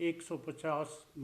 150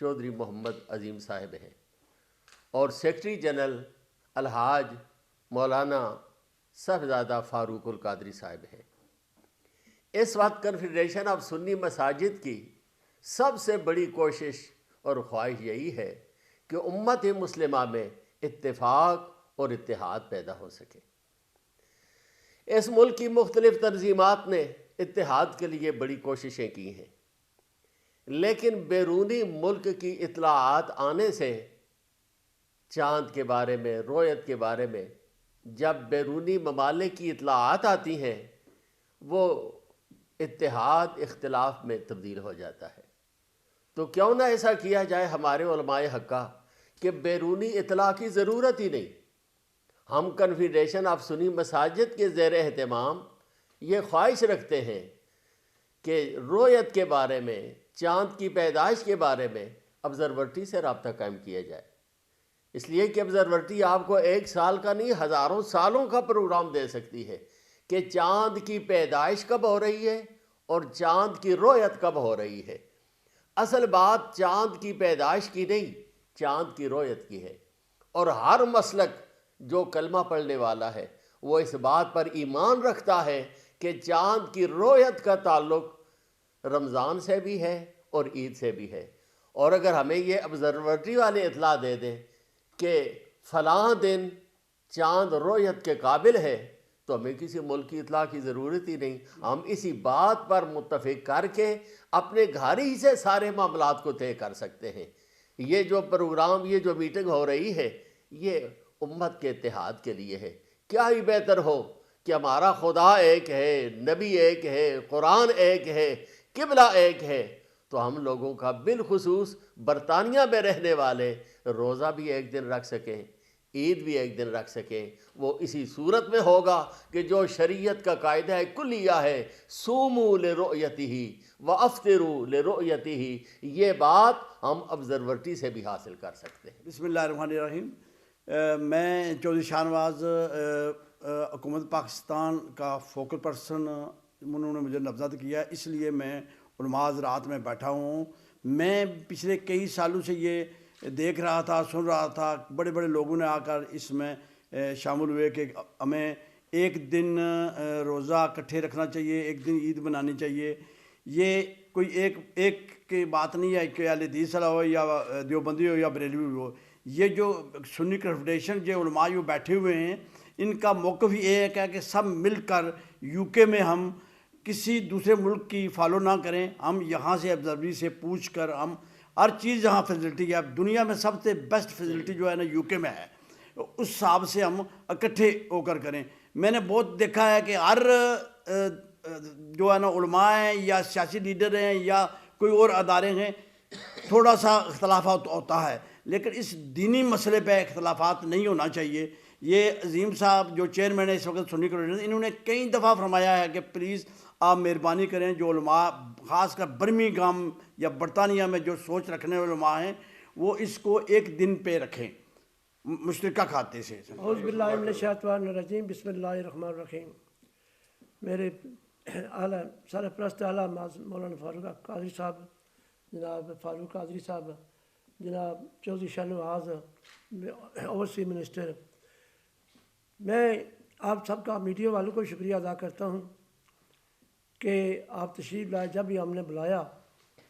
چودھری محمد عظیم صاحب ہیں اور سیکرٹری جنرل الحاج مولانا صاحبزادہ فاروق القادری صاحب ہیں۔ اس وقت کنفیڈریشن آف سنی مساجد کی سب سے بڑی کوشش اور خواہش یہی ہے کہ امت مسلمہ میں اتفاق اور اتحاد پیدا ہو سکے۔ اس ملک کی مختلف تنظیمات نے اتحاد کے لیے بڑی کوششیں کی ہیں، لیکن بیرونی ملک کی اطلاعات آنے سے چاند کے بارے میں، رویت کے بارے میں جب بیرونی ممالک کی اطلاعات آتی ہیں وہ اتحاد اختلاف میں تبدیل ہو جاتا ہے۔ تو کیوں نہ ایسا کیا جائے ہمارے علماء حقہ کہ بیرونی اطلاع کی ضرورت ہی نہیں، ہم کنفیڈریشن آف سنی مساجد کے زیر اہتمام یہ خواہش رکھتے ہیں کہ رویت کے بارے میں، چاند کی پیدائش کے بارے میں آبزرورٹی سے رابطہ قائم کیا جائے، اس لیے کہ آبزرورٹی آپ کو ایک سال کا نہیں ہزاروں سالوں کا پروگرام دے سکتی ہے کہ چاند کی پیدائش کب ہو رہی ہے اور چاند کی رویت کب ہو رہی ہے۔ اصل بات چاند کی پیدائش کی نہیں، چاند کی رویت کی ہے، اور ہر مسلک جو کلمہ پڑھنے والا ہے وہ اس بات پر ایمان رکھتا ہے کہ چاند کی رویت کا تعلق رمضان سے بھی ہے اور عید سے بھی ہے۔ اور اگر ہمیں یہ آبزرورٹی والے اطلاع دے دیں کہ فلاں دن چاند رویت کے قابل ہے تو ہمیں کسی ملک کی اطلاع کی ضرورت ہی نہیں، ہم اسی بات پر متفق کر کے اپنے گھر ہی سے سارے معاملات کو طے کر سکتے ہیں۔ یہ جو پروگرام، یہ جو میٹنگ ہو رہی ہے یہ امت کے اتحاد کے لیے ہے۔ کیا ہی بہتر ہو کہ ہمارا خدا ایک ہے، نبی ایک ہے، قرآن ایک ہے، قبلہ ایک ہے، تو ہم لوگوں کا بالخصوص برطانیہ میں رہنے والے روزہ بھی ایک دن رکھ سکیں، عید بھی ایک دن رکھ سکیں۔ وہ اسی صورت میں ہوگا کہ جو شریعت کا قاعدہ کلیہ ہے، صوموا لرؤیتہ وافطروا لرؤیتہ، یہ بات ہم آبزرورٹی سے بھی حاصل کر سکتے ہیں۔ بسم اللہ الرحمن الرحیم۔ میں چودھری شاہ نواز حکومت پاکستان کا فوکل پرسن انہوں نے مجھے نامزد کیا، اس لیے میں علماء حضرات میں بیٹھا ہوں۔ میں پچھلے کئی سالوں سے یہ دیکھ رہا تھا، سن رہا تھا، بڑے بڑے لوگوں نے آ کر اس میں شامل ہوئے کہ ہمیں ایک دن روزہ اکٹھے رکھنا چاہیے، ایک دن عید منانی چاہیے۔ یہ کوئی ایک کی بات نہیں ہے کہ اہل حدیث والا ہو یا دیوبندی ہو یا بریلوی ہو۔ یہ جو سنی کنفیڈریشن جو علماء جو بیٹھے ہوئے ہیں ان کا موقف یہ ہے کہ سب مل کر یو کے میں ہم کسی دوسرے ملک کی فالو نہ کریں، ہم یہاں سے آبزروری سے پوچھ کر ہم ہر چیز جہاں فیسلٹی ہے، دنیا میں سب سے بیسٹ فیسلٹی جو ہے نا یو کے میں ہے، اس حساب سے ہم اکٹھے ہو کر کریں۔ میں نے بہت دیکھا ہے کہ ہر جو ہے نا علماء ہیں یا سیاسی لیڈر ہیں یا کوئی اور ادارے ہیں، تھوڑا سا اختلافات ہوتا ہے، لیکن اس دینی مسئلے پہ اختلافات نہیں ہونا چاہیے۔ یہ عظیم صاحب جو چیئرمین ہے اس وقت سنی کنفیڈریشن، انہوں نے کئی دفعہ فرمایا ہے کہ پلیز آپ مہربانی کریں، جو علماء خاص کر برمنگھم یا برطانیہ میں جو سوچ رکھنے والے علماء ہیں وہ اس کو ایک دن پہ رکھیں مشترکہ کھاتے سے۔ اعوذ باللہ من الشیطان الرجیم، بسم اللہ الرحمن الرحیم۔ میرے اعلیٰ سرپرست اعلیٰ مولانا فاروق قادری صاحب، جناب فاروق قادری صاحب، جناب چودھری شاہ نواز اوورسی منسٹر، میں آپ سب کا میڈیا والوں کو شکریہ ادا کرتا ہوں کہ آپ تشریف لائے، جب بھی ہم نے بلایا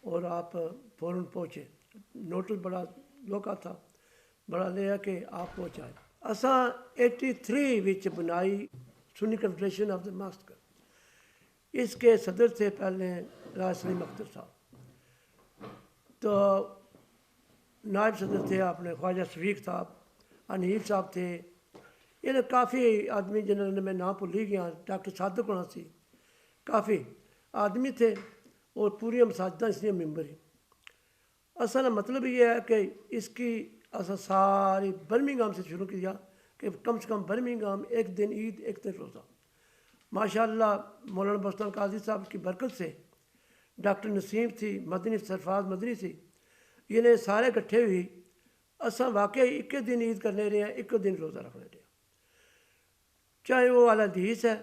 اور آپ فوراً پہنچے۔ نوٹس بڑا لوکا تھا، بڑا لیا کہ آپ پہنچائے۔ اساں 83 وچ بنائی سنی کنفیڈریشن آف دا ماسک، اس کے صدر تھے پہلے راج سلیم اختر صاحب، تو نائب صدر تھے آپ نے خواجہ شفیق صاحب، انیل صاحب تھے، یہ کافی آدمی جنہوں نے میں نام بھول ہی گیا، ڈاکٹر صادق ہونا سی، کافی آدمی تھے اور پوری مساجدہ اس لیے ممبر ہی۔ اصل مطلب یہ ہے کہ اس کی اصل ساری برمنگھم سے شروع کیا کہ کم سے کم برمنگھم ایک دن عید ایک دن روزہ۔ ماشاءاللہ مولانا بستان قاضی صاحب کی برکت سے ڈاکٹر نسیم تھی، مدنی سرفراز مدنی تھی، یہ نے سارے اکٹھے ہوئی، اساں واقعی ایک دن عید کرنے رہے ہیں، ایک دن روزہ رکھنے رہے ہیں، چاہے وہ اعلیٰ حدیث ہے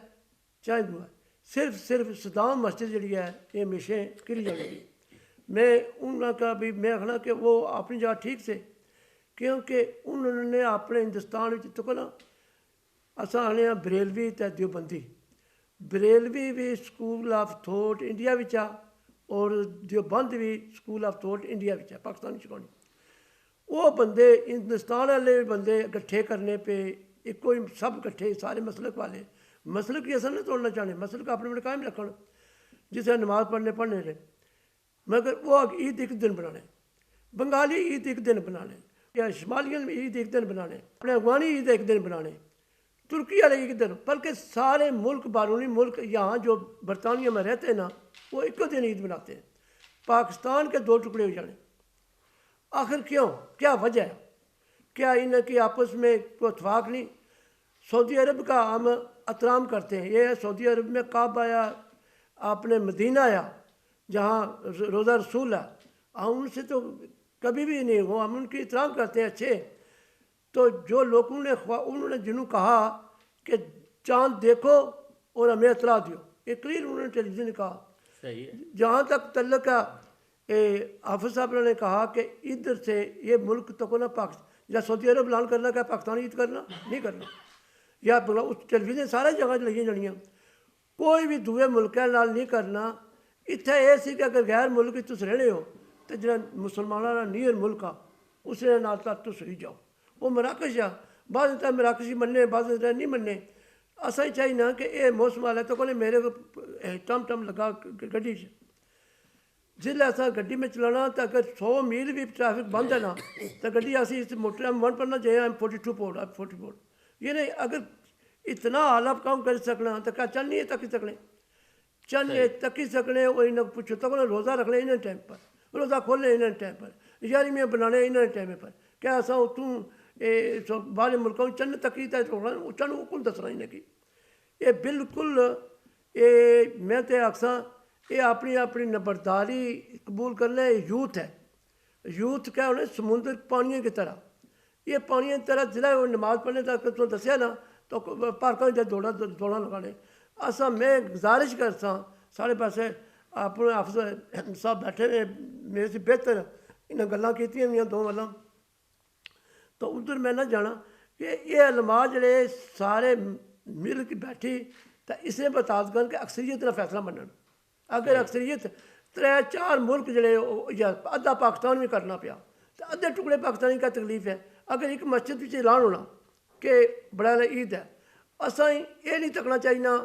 چاہے وہ ہے۔ صرف صدام مسجد جڑی ہے یہ ہمیشہ کری جائے گی، میں انہوں کا بھی میں آخنا کہ وہ اپنی جگہ ٹھیک سے، کیونکہ انہوں نے اپنے ہندوستان تو نا اصل آنے بریلوی تے دیوبندی، بریلوی بھی سکول آف تھوٹ انڈیا اور دیوبند بھی school of thought India Pakistani چکانی، وہ بندے ہندوستان والے بندے اکٹھے کرنے پہ ایک کوئی سب کٹھے سارے مسلک والے، مسلک کی اصل نہیں توڑنا چاہنے، مسلک اپنے اپنے قائم رکھنا، جسے نماز پڑھنے رہے، مگر وہ عید ایک دن بنانے، بنگالی عید ایک دن بنانے، یا شمالیین عید ایک دن بنانے، اپنے افغانی عید ایک دن بنانے، ترکی والے ایک دن، بلکہ سارے ملک بیرونی ملک یہاں جو برطانیہ میں رہتے ہیں نا وہ ایک دن عید مناتے ہیں، پاکستان کے دو ٹکڑے ہو جانے، آخر کیوں؟ کیا وجہ ہے؟ کیا ان کی آپس میں کوئی اتفاق نہیں؟ سعودی عرب کا ہم احترام کرتے ہیں، یہ سعودی عرب میں کعبہ آیا، آپ نے مدینہ آیا جہاں روزہ رسول ہے، ہم ان سے تو کبھی بھی نہیں ہو، ہم ان کی احترام کرتے ہیں اچھے، تو جو لوگوں نے انہوں نے جنہوں کہا کہ چاند دیکھو اور ہمیں اطلاع دیو، ایک کلیئر انہوں نے ٹیلی ویژن نے کہا، صحیح ہے، جہاں تک تعلق ہے حافظ صاحب نے کہا کہ ادھر سے یہ ملک تو کو نا یا سعودی عرب اعلان کرنا کہ پاکستانی عید کرنا نہیں کرنا، یا اس ٹیلی ویژن سارے جگہ لگی جانیاں، کوئی بھی دوے ملکیں نال نہیں کرنا، اتنے یہ سی کہ اگر غیر ملک تس رہنے ہو تو جہاں مسلمانوں کا نیئر ملک آ اس نال تس ہی جاؤ، وہ مراکش آ، بعض مراکشی مننے بعض نہیں مننے، اساں چاہیے نا کہ یہ موسم والے تو کو میرے کو ٹم لگا گڈی جلد ایسا گڈی میں چلانا تو اگر 100 میل بھی ٹریفک بند ہے نا تو گڈی ایسی موٹر M1 پڑھنا چاہیے M42 پوڑ M40 پوڑ، یہ نہیں اگر اتنا اعلیٰ کام کر سکنا تو کیا چند نہیں تک سکنے، چند تکی سکنے، وہ انہیں پوچھو تو روزہ رکھنے انہیں ٹائم پر، روزہ کھولنے انہیں ٹائم پر، یاریاں بنانے انہیں ٹائم پر، کیا ایسا تو باہر ملکوں چند تکی چند کن دسنا انہیں کی، یہ بالکل میں تو آخساں یہ اپنی اپنی نبرداری قبول کرنا یوتھ ہے، یوتھ کیا ہونا سمندر پانیوں کی طرح، یہ پانیوں کی طرح ضلع نماز پڑھنے تک تو دسیا نا تو پارکوں سے دوڑا لگانے، اصا میں گزارش کرساں سارے پاسے اپنے حافظ صاحب بیٹھے نے میرے سے بہتر انہیں گلاں کیتیاں ہوئیں دو گلاں، تو ادھر میں نہ جانا کہ یہ علماء جڑے سارے مل کے بیٹھی تو اس نے بتاز کر کہ اکثریت کا فیصلہ منن، اگر اکثریت 3-4 ملک جڑے یا ادھا پاکستان بھی کرنا پیا تو ادھے ٹکڑے پاکستانی کا تکلیف ہے، اگر ایک مسجد بھی اعلان ہونا کہ بڑا عید ہے، اساں یہ نہیں تکنا چاہیے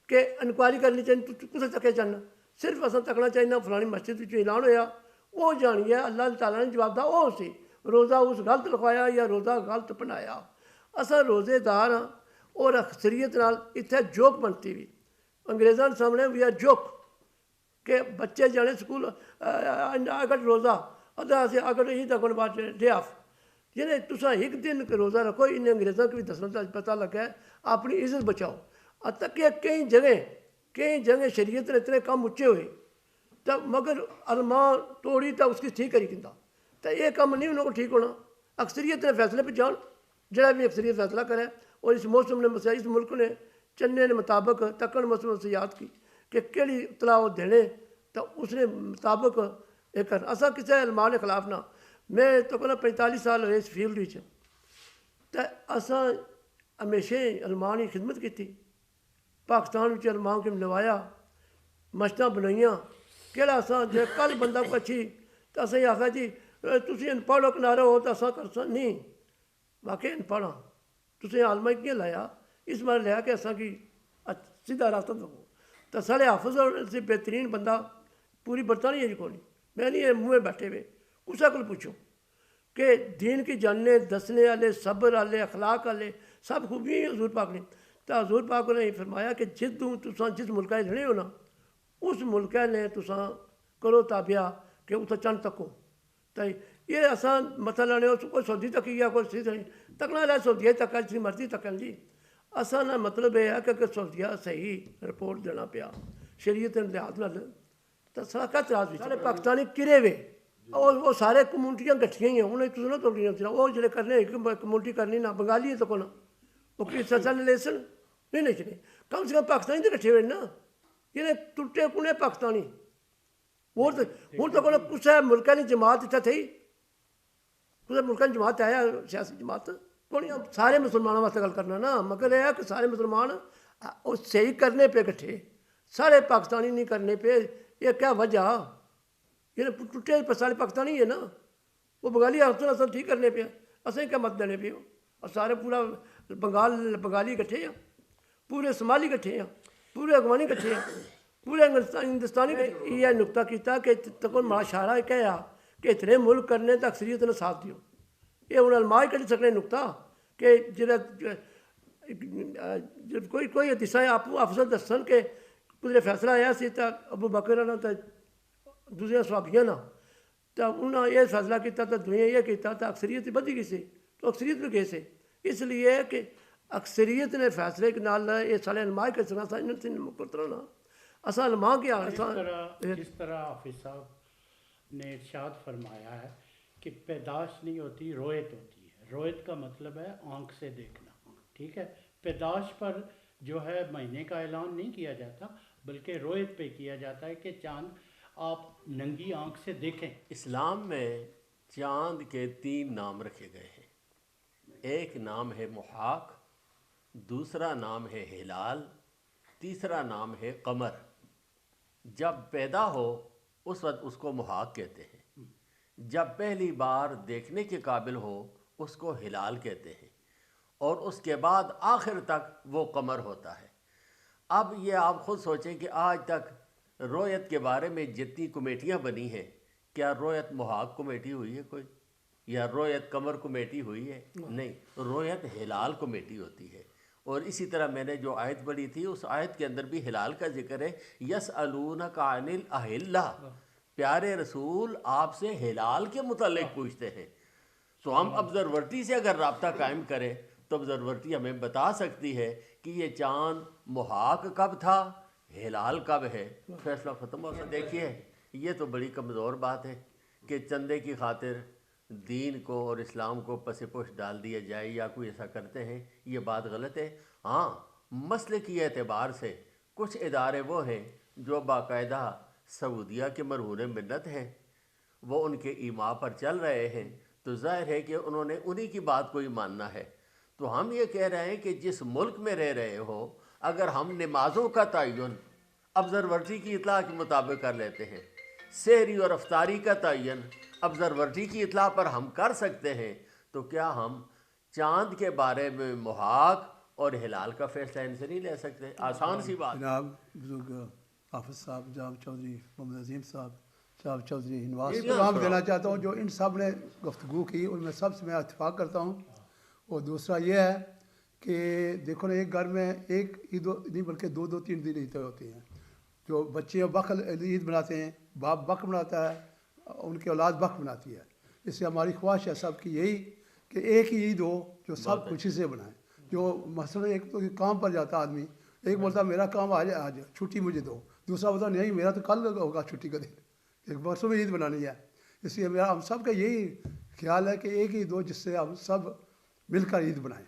کہ انکوائری کرنی چاہیے کسے تکے چاہنا، صرف اساں تکنا چاہیے فلانی مسجد بھی اعلان ہویا وہ جانی ہے اللہ تعالیٰ نے جواب دا وہ سی روزہ اس غلط لکھوایا یا روزہ غلط بنایا، اساں روزے دار ہاں اور اکثریت نال اتنے جوک بنتی بھی انگریزاں سامنے وی آر جوک کہ بچے جانے سکول اگر روزہ ادھا سے اگر ہی تک بعد ڈے آف، یعنی تساں ایک دن روزہ رکھو، انہیں انگریزوں کو بھی دسنا پتہ لگا ہے اپنی عزت بچاؤ، اب تک کہ کئی جگہ شریعت نے اتنے کام اچھے ہوئے تو مگر علماء توڑی تو اس کی ٹھیک کری کہتا تو یہ کام نہیں انہوں کو ٹھیک ہونا، اکثریت نے فیصلے پہ جان جڑا بھی اکثریت فیصلہ کرے، اور اس موسم نے اس ملک نے چنے نے مطابق تکن موسم سے یاد کی کہ کیڑی اطلاع وہ دینے تو اس نے مطابق یہ کرنا، اساں کسی علماء کے خلاف نہ، میں تو کہنا 45 سال ہوئے اس فیلڈ وچ تو اساں ہمیشہ علماء کی خدمت کی تھی، پاکستان وچ علماء کو نوایا، مشتاں بنائیاں، کہڑا اساں جے کل بندہ کو اچھی تو اساں آخا جی تسی ان پڑھ کنارے ہو تو اساں کرساں نہیں، واقعی ان پڑھاں تسی عالمہ کیوں لایا، اس بار لیا کہ اساں کی سیدھا راستہ دو، تو سارے حافظ سے بہترین بندہ پوری برطانیہ جی کو نہیں، میں نہیں منہ بیٹھے ہوئے کسا کو پوچھو کہ دین کی جاننے دسنے والے صبر والے اخلاق والے سب خوبی حضور پاک نے، تو حضور پاک نے فرمایا کہ جس ملکہ رہنے ہو نا اس ملکہ نے تساں کرو تابعہ کہ اتنا چند تکو، تو یہ آسان متھا لانے کوئی سعودی تکی گیا کوئی سی تکنا لے سعودیہ تک جس مرضی تکن جی، اساں نا مطلب یہ ہے کہ اگر سعودیہ صحیح رپورٹ دینا پیا شریعت لحاظ نال تو سارا کیا تراز بھی سارے پاکستانی کرے ہوئے اور وہ سارے کمیونٹیاں گٹھیاں ہی ہیں، انہیں تساں نہ توڑیاں وہ جڑے کرنے ایک کمیونٹی کرنی نہ بنگالی ہے تو کو نہ وہ کس سزا نے لیسن نہیں لیسنے، کم سے کم پاکستانی تو کٹھے ہوئے نا، یہ ٹوٹے کنے پاکستانی ہوں تو کچھ ملکوں کی جماعت اتنے تھی کچھ ملکوں کی جماعت ہے سیاسی جماعت کون سارے مسلمانوں واسطے گل کرنا نا مگر یہ ہے کہ سارے مسلمان صحیح کرنے پہ کٹھے سارے پاکستانی نہیں کرنے پہ یہ کیا وجہ یہ ٹوٹے سارے پاکستانی ہے نا وہ بنگالی اصل ٹھیک کرنے پہ اصل کیا مت دینے پہ اور سارے پورا بنگالی کٹھے ہیں پورے سمالی کٹھے ہیں پورے افغانی کٹھے ہیں پورے ہندوستانی یہ نقطہ کیتا کہ تکن معاشرہ کہا کہ اتنے ملک کرنے تو اکثریت نے ساتھ دیو یہ ہوں علماء کٹ سکنے نقطہ کہ کوئی حدیث آپ افضل دسن کہ کچھ فیصلہ آیا سی تو ابو بکر نا تو دوسرے صحابیاں نا تو انہوں نے یہ فیصلہ کیا تو دنیا یہ کیا تو اکثریت بدھی گئی سی تو اکثریت بھی گئے سے اس لیے کہ اکثریت نے فیصلے کے نال یہ سارے علماء کر سکنا مقررہ اصل علماء کیا اس طرح حافظ صاحب نے ارشاد فرمایا ہے کہ پیدائش نہیں ہوتی رویت ہوتی ہے رویت کا مطلب ہے آنکھ سے دیکھنا ٹھیک ہے پیدائش پر جو ہے مہینے کا اعلان نہیں کیا جاتا بلکہ رویت پہ کیا جاتا ہے کہ چاند آپ ننگی آنکھ سے دیکھیں اسلام میں چاند کے 3 نام رکھے گئے ہیں ایک نام ہے محاق دوسرا نام ہے ہلال تیسرا نام ہے قمر جب پیدا ہو اس وقت اس کو محاق کہتے ہیں جب پہلی بار دیکھنے کے قابل ہو اس کو ہلال کہتے ہیں اور اس کے بعد آخر تک وہ قمر ہوتا ہے اب یہ آپ خود سوچیں کہ آج تک رویت کے بارے میں جتنی کمیٹیاں بنی ہیں کیا رویت محاق کمیٹی ہوئی ہے کوئی یا رویت قمر کمیٹی ہوئی ہے نہیں رویت ہلال کمیٹی ہوتی ہے اور اسی طرح میں نے جو آیت پڑھی تھی اس آیت کے اندر بھی ہلال کا ذکر ہے یسألونک عن الاہلہ پیارے رسول آپ سے ہلال کے متعلق پوچھتے ہیں تو ہم ابزرورٹی سے اگر رابطہ قائم کریں تو ابزرورٹی ہمیں بتا سکتی ہے کہ یہ چاند محاق کب تھا ہلال کب ہے فیصلہ ختم ہو سکتا دیکھیے یہ تو بڑی کمزور بات ہے کہ چندے کی خاطر دین کو اور اسلام کو پس پوش ڈال دیا جائے یا کوئی ایسا کرتے ہیں یہ بات غلط ہے ہاں مسئلے کی اعتبار سے کچھ ادارے وہ ہیں جو باقاعدہ سعودیہ کے مرہون منت ہیں وہ ان کے ایما پر چل رہے ہیں تو ظاہر ہے کہ انہوں نے انہی کی بات کو ہی ماننا ہے تو ہم یہ کہہ رہے ہیں کہ جس ملک میں رہ رہے ہو اگر ہم نمازوں کا تعین ابزرورٹی کی اطلاع کے مطابق کر لیتے ہیں سحری اور افطاری کا تعین ابزرورٹی کی اطلاع پر ہم کر سکتے ہیں تو کیا ہم چاند کے بارے میں محاق اور ہلال کا فیصلہ ان سے نہیں لے سکتے آسان سی بات جناب بزرگ حافظ صاحب جناب چودھری محمد عظیم صاحب جناب چودھری ہنواز پیغام دینا چاہتا ہوں جو ان سب نے گفتگو کی ان میں سب سے میں اتفاق کرتا ہوں اور دوسرا یہ ہے کہ دیکھو نا ایک گھر میں ایک عید نہیں بلکہ 2-3 دن عیدیں ہوتی ہیں جو بچے بقر عید مناتے ہیں باپ بقر مناتا ہے ان کی اولاد بقر مناتی ہے اس سے ہماری خواہش ہے سب کی یہی کہ ایک ہی عید ہو جو سب خوشی سے منائیں جو مثلا ایک تو کام پر جاتا آدمی ایک بولتا میرا کام آج چھٹی مجھے دو دوسرا بولتا نہیں میرا تو کل ہوگا چھٹی کا دن ایک برسوں میں عید منانی ہے اس لیے میرا ہم سب کا یہی خیال ہے کہ ایک عید ہو جس سے ہم سب مل کر عید منائیں